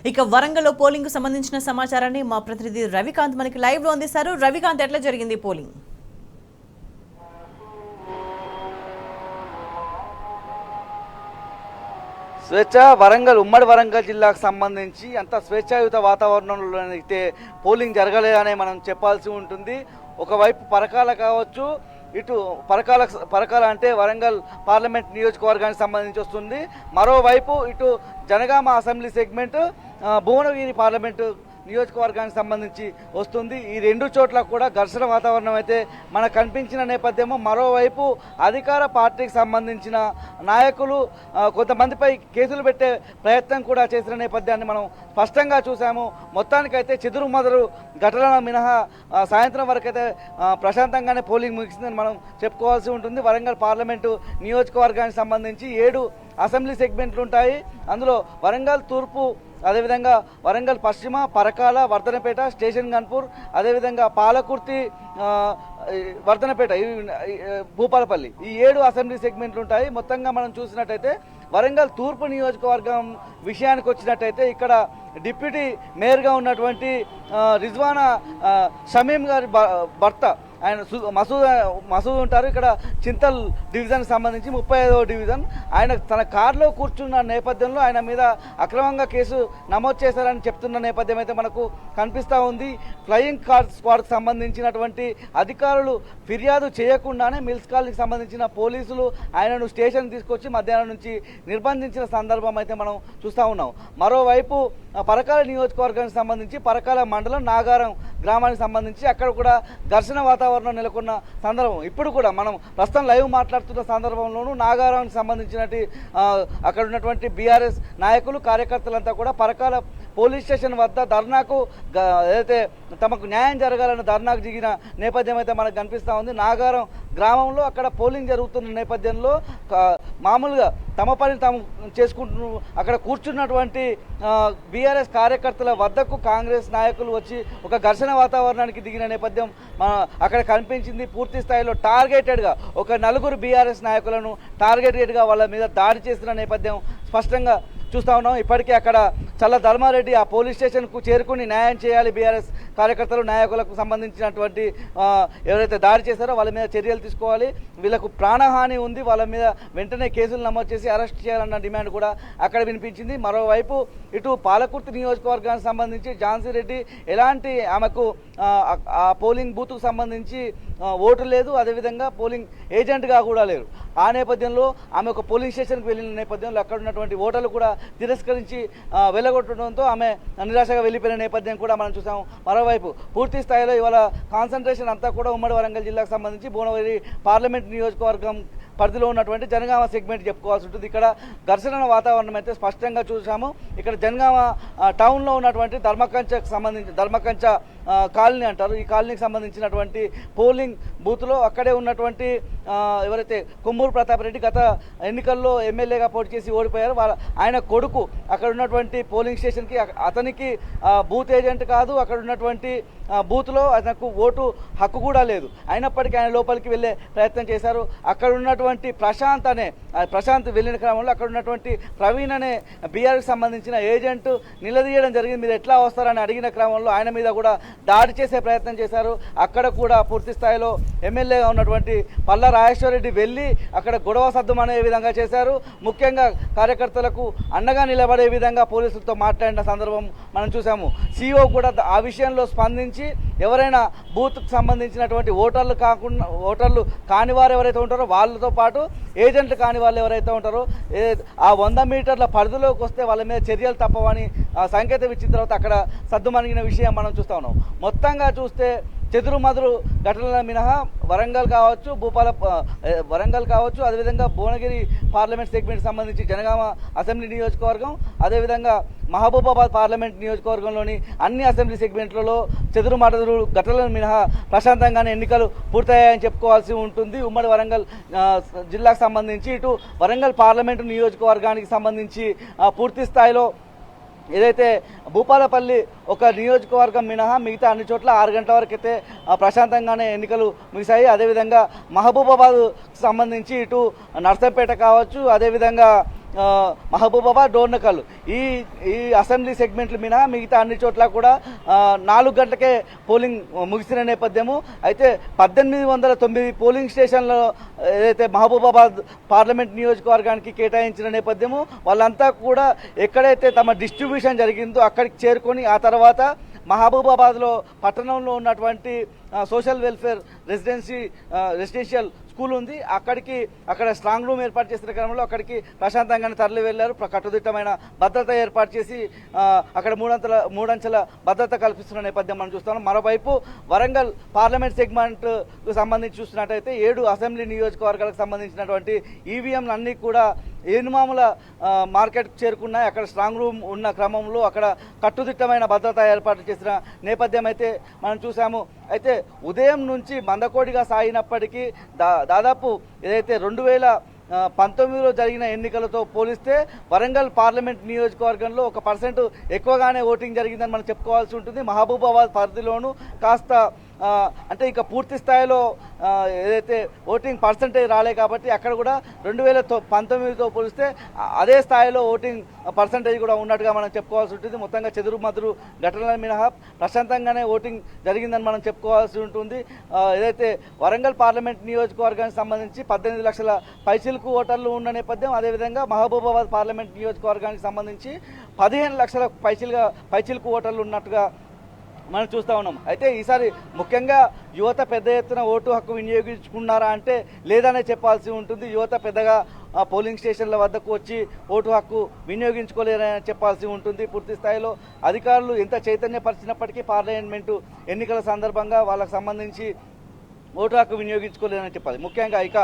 ఇక వరంగల్లో పోలింగ్ కు సంబంధించిన సమాచారాన్ని మా ప్రతినిధి రవికాంత్ మనకి లైవ్ లో అందిస్తారు. రవికాంత్, ఎట్లా జరిగింది పోలింగ్? వరంగల్ ఉమ్మడి వరంగల్ జిల్లాకు సంబంధించి అంత స్వేచ్ఛాయుత వాతావరణంలో అయితే పోలింగ్ జరగలేదనే మనం చెప్పాల్సి ఉంటుంది. ఒకవైపు పరకాల కావచ్చు, ఇటు పరకాల అంటే వరంగల్ పార్లమెంట్ నియోజకవర్గానికి సంబంధించి వస్తుంది. మరోవైపు ఇటు Jangaon assembly segment Bhuvanagiri parliament నియోజకవర్గానికి సంబంధించి వస్తుంది. ఈ రెండు చోట్ల కూడా ఘర్షణ వాతావరణం అయితే మనకు కనిపించిన నేపథ్యము. మరోవైపు అధికార పార్టీకి సంబంధించిన నాయకులు కొంతమందిపై కేసులు పెట్టే ప్రయత్నం కూడా చేసిన నేపథ్యాన్ని మనం స్పష్టంగా చూసాము. మొత్తానికైతే చెదురుమదురు ఘటనల మినహా సాయంత్రం వరకు అయితే ప్రశాంతంగానే పోలింగ్ ముగిసిందని మనం చెప్పుకోవాల్సి ఉంటుంది. వరంగల్ పార్లమెంటు నియోజకవర్గానికి సంబంధించి 7 అసెంబ్లీ సెగ్మెంట్లు ఉంటాయి. అందులో వరంగల్ తూర్పు, అదేవిధంగా వరంగల్ పశ్చిమ, పరకాల, వర్ధనపేట, స్టేషన్ గన్పూర్, అదేవిధంగా పాలకుర్తి, వర్ధనపేట, భూపాలపల్లి, ఈ 7 అసెంబ్లీ సెగ్మెంట్లు ఉంటాయి. మొత్తంగా మనం చూసినట్టయితే వరంగల్ తూర్పు నియోజకవర్గం విషయానికి వచ్చినట్టయితే ఇక్కడ డిప్యూటీ మేయర్గా ఉన్నటువంటి రిజ్వానా షమీం గారి భర్త ఆయన మసూద్ ఉంటారు. ఇక్కడ చింతల్ డివిజన్కి సంబంధించి 35వ డివిజన్. ఆయన తన కారులో కూర్చున్న నేపథ్యంలో ఆయన మీద అక్రమంగా కేసు నమోదు చేశారని చెప్తున్న నేపథ్యం అయితే మనకు కనిపిస్తూ ఉంది. ఫ్లయింగ్ కార్ స్క్వాడ్కి సంబంధించినటువంటి అధికారులు ఫిర్యాదు చేయకుండానే మిల్స్ కాలనీకి సంబంధించిన పోలీసులు ఆయనను స్టేషన్ తీసుకొచ్చి మధ్యాహ్నం నుంచి నిర్బంధించిన సందర్భం అయితే మనం చూస్తూ ఉన్నాం. మరోవైపు పరకాల నియోజకవర్గానికి సంబంధించి పరకాల మండలం నాగారం గ్రామానికి సంబంధించి అక్కడ కూడా ఘర్షణ వాతావరణం నెలకొన్న సందర్భం. ఇప్పుడు కూడా మనం ప్రస్తుతం లైవ్ మాట్లాడుతున్న సందర్భంలోనూ నాగారానికి సంబంధించినటువంటి అక్కడ ఉన్నటువంటి బీఆర్ఎస్ నాయకులు, కార్యకర్తలంతా కూడా పరకాల పోలీస్ స్టేషన్ వద్ద ధర్నాకు, ఏదైతే తమకు న్యాయం జరగాలని ధర్నాకు దిగిన నేపథ్యం అయితే మనకు కనిపిస్తూ ఉంది. నాగారం గ్రామంలో అక్కడ పోలింగ్ జరుగుతున్న నేపథ్యంలో మామూలుగా తమ పని తాము చేసుకుంటూ అక్కడ కూర్చున్నటువంటి బీఆర్ఎస్ కార్యకర్తల వద్దకు కాంగ్రెస్ నాయకులు వచ్చి ఒక ఘర్షణ వాతావరణానికి దిగిన నేపథ్యం అక్కడ కనిపించింది. పూర్తి స్థాయిలో టార్గెటెడ్గా ఒక 4 బీఆర్ఎస్ నాయకులను టార్గెటెడ్గా వాళ్ళ మీద దాడి చేసిన నేపథ్యం స్పష్టంగా చూస్తూ ఉన్నాం. ఇప్పటికే అక్కడ చల్ల ధర్మారెడ్డి ఆ పోలీస్ స్టేషన్కు చేరుకుని న్యాయం చేయాలి, బీఆర్ఎస్ కార్యకర్తలు నాయకులకు సంబంధించినటువంటి ఎవరైతే దాడి చేశారో వాళ్ళ మీద చర్యలు తీసుకోవాలి, వీళ్ళకు ప్రాణహాని ఉంది, వాళ్ళ మీద వెంటనే కేసులు నమోదు చేసి అరెస్ట్ చేయాలన్న డిమాండ్ కూడా అక్కడ వినిపించింది. మరోవైపు ఇటు పాలకుర్తి నియోజకవర్గానికి సంబంధించి ఝాన్సీ రెడ్డి ఎలాంటి ఆమెకు ఆ పోలింగ్ బూత్కు సంబంధించి ఓటు లేదు, అదేవిధంగా పోలింగ్ ఏజెంట్గా కూడా లేరు. ఆ నేపథ్యంలో ఆమె ఒక పోలింగ్ స్టేషన్కి వెళ్ళిన నేపథ్యంలో అక్కడ ఉన్నటువంటి ఓటర్లు కూడా తిరస్కరించి వెళ్ళగొట్టడంతో ఆమె నిరాశగా వెళ్ళిపోయిన నేపథ్యం కూడా మనం చూసాము. మరోవైపు పూర్తి స్థాయిలో ఇవాళ కాన్సన్ట్రేషన్ అంతా కూడా ఉమ్మడి వరంగల్ జిల్లాకు సంబంధించి భువనగిరి పార్లమెంట్ నియోజకవర్గం పరిధిలో ఉన్నటువంటి జనగామ సెగ్మెంట్ చెప్పుకోవాల్సి ఉంటుంది. ఇక్కడ ఘర్షణ వాతావరణం అయితే స్పష్టంగా చూసాము. ఇక్కడ జనగామ టౌన్లో ఉన్నటువంటి ధర్మకంచ కాలనీ అంటారు, ఈ కాలనీకి సంబంధించినటువంటి పోలింగ్ బూత్లో అక్కడే ఉన్నటువంటి ఎవరైతే కొమ్మూరు ప్రతాప్ రెడ్డి గత ఎన్నికల్లో ఎమ్మెల్యేగా పోటీ చేసి ఓడిపోయారు, ఆయన కొడుకు అక్కడ ఉన్నటువంటి పోలింగ్ స్టేషన్కి, అతనికి బూత్ ఏజెంట్ కాదు, అక్కడ ఉన్నటువంటి బూత్లో అతనికి ఓటు హక్కు కూడా లేదు, అయినప్పటికీ ఆయన లోపలికి వెళ్ళే ప్రయత్నం చేశారు. అక్కడ ఉన్నటువంటి ప్రశాంత్ వెళ్ళిన క్రమంలో అక్కడ ఉన్నటువంటి ప్రవీణ్ అనే బీఆర్కి సంబంధించిన ఏజెంట్ నిలదీయడం జరిగింది. మీరు ఎట్లా వస్తారని అడిగిన క్రమంలో ఆయన మీద కూడా దాడి చేసే ప్రయత్నం చేశారు. అక్కడ కూడా పూర్తి స్థాయిలో ఎమ్మెల్యేగా ఉన్నటువంటి పల్లా రాజేశ్వరరెడ్డి వెళ్ళి అక్కడ గొడవ సద్దుమనే విధంగా చేశారు. ముఖ్యంగా కార్యకర్తలకు అండగా నిలబడే విధంగా పోలీసులతో మాట్లాడిన సందర్భం మనం చూసాము. సిఓ కూడా ఆ విషయంలో స్పందించి ఎవరైనా బూత్కు సంబంధించినటువంటి ఓటర్లు కాని వారు ఎవరైతే ఉంటారో వాళ్ళతో పాటు ఏజెంట్లు కాని వాళ్ళు ఎవరైతే ఉంటారో ఆ 100 మీటర్ల పరిధిలోకి వస్తే వాళ్ళ మీద చర్యలు తప్పవని సంకేతం ఇచ్చిన తర్వాత అక్కడ సద్దుమణిగిన విషయం మనం చూస్తూ ఉన్నాం. మొత్తంగా చూస్తే చెదురుమదురు ఘటనల మినహా వరంగల్ కావచ్చు, అదేవిధంగా భువనగిరి పార్లమెంట్ సెగ్మెంట్కి సంబంధించి జనగామ అసెంబ్లీ నియోజకవర్గం, అదేవిధంగా మహబూబాబాద్ పార్లమెంట్ నియోజకవర్గంలోని అన్ని అసెంబ్లీ సెగ్మెంట్లలో చెదురుమదురు ఘటనల మినహా ప్రశాంతంగానే ఎన్నికలు పూర్తయ్యాయని చెప్పుకోవాల్సి ఉంటుంది. ఉమ్మడి వరంగల్ జిల్లాకు సంబంధించి ఇటు వరంగల్ పార్లమెంటు నియోజకవర్గానికి సంబంధించి పూర్తి స్థాయిలో ఏదైతే భూపాలపల్లి ఒక నియోజకవర్గం మినహా మిగతా అన్ని చోట్ల 6 గంటల వరకు అయితే ప్రశాంతంగానే ఎన్నికలు ముగిశాయి. అదేవిధంగా మహబూబాబాద్ సంబంధించి ఇటు నర్సంపేట కావచ్చు, అదేవిధంగా మహబూబాబాద్, డోర్నకల్ ఈ ఈ అసెంబ్లీ సెగ్మెంట్లు మినహా మిగతా అన్ని చోట్ల కూడా 4 గంటలకే పోలింగ్ ముగిసిన నేపథ్యము. అయితే 1809 పోలింగ్ స్టేషన్లో ఏదైతే మహబూబాబాద్ పార్లమెంట్ నియోజకవర్గానికి కేటాయించిన నేపథ్యము వాళ్ళంతా కూడా ఎక్కడైతే తమ డిస్ట్రిబ్యూషన్ జరిగిందో అక్కడికి చేరుకొని ఆ తర్వాత మహబూబాబాద్లో పట్టణంలో ఉన్నటువంటి సోషల్ వెల్ఫేర్ రెసిడెన్షియల్ స్కూల్ ఉంది, అక్కడ స్ట్రాంగ్ రూమ్ ఏర్పాటు చేసిన క్రమంలో అక్కడికి ప్రశాంతంగానే తరలి వెళ్ళారు. కట్టుదిట్టమైన భద్రత ఏర్పాటు చేసి అక్కడ మూడంచెల భద్రత కల్పిస్తున్న నేపథ్యం మనం చూస్తున్నాం. మరోవైపు వరంగల్ పార్లమెంట్ సెగ్మెంట్కు సంబంధించి చూసినట్టయితే 7 అసెంబ్లీ నియోజకవర్గాలకు సంబంధించినటువంటి ఈవీఎంలు అన్నీ కూడా ఏనుమాముల మార్కెట్కు చేరుకున్నాయి. అక్కడ స్ట్రాంగ్ రూమ్ ఉన్న క్రమంలో అక్కడ కట్టుదిట్టమైన భద్రత ఏర్పాటు చేసిన నేపథ్యం అయితే మనం చూసాము. అయితే ఉదయం నుంచి మందకోడిగా సాగినప్పటికీ దాదాపు ఏదైతే 2019లో జరిగిన ఎన్నికలతో పోలిస్తే వరంగల్ పార్లమెంట్ నియోజకవర్గంలో 1% ఎక్కువగానే ఓటింగ్ జరిగిందని మనం చెప్పుకోవాల్సి ఉంటుంది. మహబూబాబాద్ పరిధిలోనూ కాస్త అంటే ఇక పూర్తి స్థాయిలో ఏదైతే ఓటింగ్ పర్సంటేజ్ రాలే కాబట్టి అక్కడ కూడా 2019తో పోలిస్తే అదే స్థాయిలో ఓటింగ్ పర్సంటేజ్ కూడా ఉన్నట్టుగా మనం చెప్పుకోవాల్సి ఉంటుంది. మొత్తంగా చెదురుమదురు ఘటనల మినహా ప్రశాంతంగానే ఓటింగ్ జరిగిందని మనం చెప్పుకోవాల్సి ఉంటుంది. ఏదైతే వరంగల్ పార్లమెంట్ నియోజకవర్గానికి సంబంధించి 18 లక్షల పైచిలకు ఓటర్లు ఉన్న నేపథ్యం, అదేవిధంగా మహబూబాబాద్ పార్లమెంట్ నియోజకవర్గానికి సంబంధించి 15 లక్షల పైచిలకు ఓటర్లు ఉన్నట్టుగా మనం చూస్తూ ఉన్నాం. అయితే ఈసారి ముఖ్యంగా యువత పెద్ద ఎత్తున ఓటు హక్కు వినియోగించుకున్నారా అంటే లేదనే చెప్పాల్సి ఉంటుంది. యువత పెద్దగా పోలింగ్ స్టేషన్ల వద్దకు వచ్చి ఓటు హక్కు వినియోగించుకోలేరని చెప్పాల్సి ఉంటుంది. పూర్తి స్థాయిలో అధికారులు ఎంత చైతన్యపరిచినప్పటికీ పార్లమెంటు ఎన్నికల సందర్భంగా వాళ్ళకు సంబంధించి ఓటు హక్కు వినియోగించుకోలేరని చెప్పాలి. ముఖ్యంగా ఇక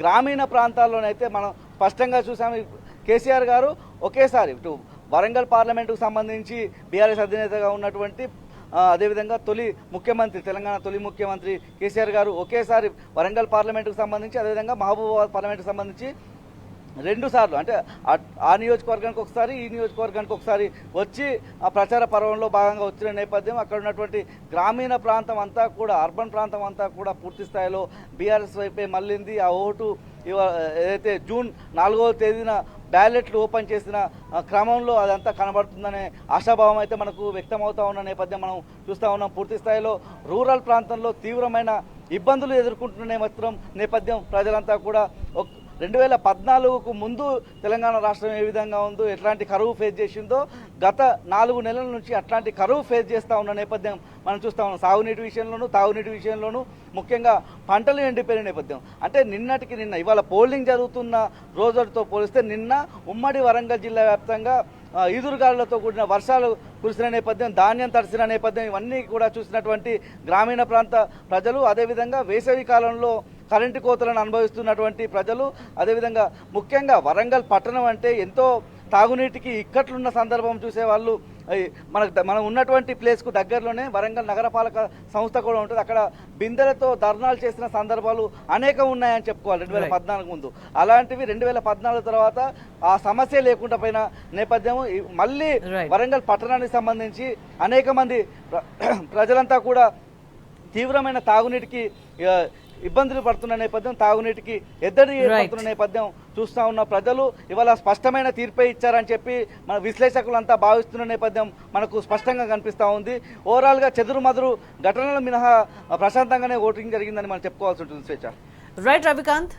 గ్రామీణ ప్రాంతాల్లోనైతే మనం స్పష్టంగా చూసాము. కేసీఆర్ గారు ఒకేసారి ఇటు వరంగల్ పార్లమెంటుకు సంబంధించి బీఆర్ఎస్ అధినేతగా ఉన్నటువంటి అదేవిధంగా తెలంగాణ తొలి ముఖ్యమంత్రి కేసీఆర్ గారు ఒకేసారి వరంగల్ పార్లమెంటుకు సంబంధించి అదేవిధంగా మహబూబాబాద్ పార్లమెంటుకు సంబంధించి 2 సార్లు అంటే ఆ నియోజకవర్గానికి ఒకసారి ఈ నియోజకవర్గానికి ఒకసారి వచ్చి ఆ ప్రచార పర్వంలో భాగంగా వచ్చిన నేపథ్యం అక్కడ ఉన్నటువంటి గ్రామీణ ప్రాంతం అంతా కూడా అర్బన్ ప్రాంతం అంతా కూడా పూర్తి స్థాయిలో బీఆర్ఎస్ వైపే మళ్ళింది. ఆ ఓటు ఏదైతే జూన్ 4వ తేదీన బ్యాలెట్లు ఓపెన్ చేసిన క్రమంలో అదంతా కనబడుతుందనే ఆశాభావం అయితే మనకు వ్యక్తమవుతూ ఉన్న నేపథ్యం మనం చూస్తూ ఉన్నాం. పూర్తి స్థాయిలో రూరల్ ప్రాంతంలో తీవ్రమైన ఇబ్బందులు ఎదుర్కొంటున్న నేపథ్యం ప్రజలంతా కూడా 2014కు ముందు తెలంగాణ రాష్ట్రం ఏ విధంగా ఉందో ఎట్లాంటి కరువు ఫేస్ చేసిందో గత 4 నెలల నుంచి అట్లాంటి కరువు ఫేస్ చేస్తూ ఉన్న నేపథ్యం మనం చూస్తూ ఉన్నాం. సాగునీటి విషయంలోనూ తాగునీటి విషయంలోనూ ముఖ్యంగా పంటలు ఎండిపోయిన నేపథ్యం. అంటే నిన్నటికి నిన్న ఇవాళ పోలింగ్ జరుగుతున్న రోజుతో పోలిస్తే నిన్న ఉమ్మడి వరంగల్ జిల్లా వ్యాప్తంగా ఈదురుగాలులతో కూడిన వర్షాలు కురిసిన నేపథ్యం, ధాన్యం తడిసిన నేపథ్యం ఇవన్నీ కూడా చూసినటువంటి గ్రామీణ ప్రాంత ప్రజలు, అదేవిధంగా వేసవి కాలంలో కరెంటు కోతలను అనుభవిస్తున్నటువంటి ప్రజలు, అదేవిధంగా ముఖ్యంగా వరంగల్ పట్టణం అంటే ఎంతో తాగునీటికి ఇక్కట్లున్న సందర్భం చూసేవాళ్ళు. మనం ఉన్నటువంటి ప్లేస్కు దగ్గరలోనే వరంగల్ నగరపాలక సంస్థ కూడా ఉంటుంది. అక్కడ బిందెలతో ధర్నాలు చేసిన సందర్భాలు అనేకం ఉన్నాయని చెప్పుకోవాలి 2014 ముందు. అలాంటివి 2014 తర్వాత ఆ సమస్య లేకుండా పోయిన నేపథ్యం మళ్ళీ వరంగల్ పట్టణానికి సంబంధించి అనేక మంది ప్రజలంతా కూడా తీవ్రమైన తాగునీటికి ఇబ్బందులు పడుతున్న నేపథ్యం, తాగునీటికి ఎద్దడి పడుతున్న నేపథ్యం చూస్తూ ఉన్న ప్రజలు ఇవాళ స్పష్టమైన తీర్పే ఇచ్చారని చెప్పి మన విశ్లేషకులంతా భావిస్తున్న నేపథ్యం మనకు స్పష్టంగా కనిపిస్తూ ఉంది. ఓవరాల్గా చెదురుమదురు ఘటనలు మినహా ప్రశాంతంగానే ఓటింగ్ జరిగిందని మనం చెప్పుకోవాల్సి ఉంటుంది. స్వేచ్ఛ. రైట్ రవికాంత్.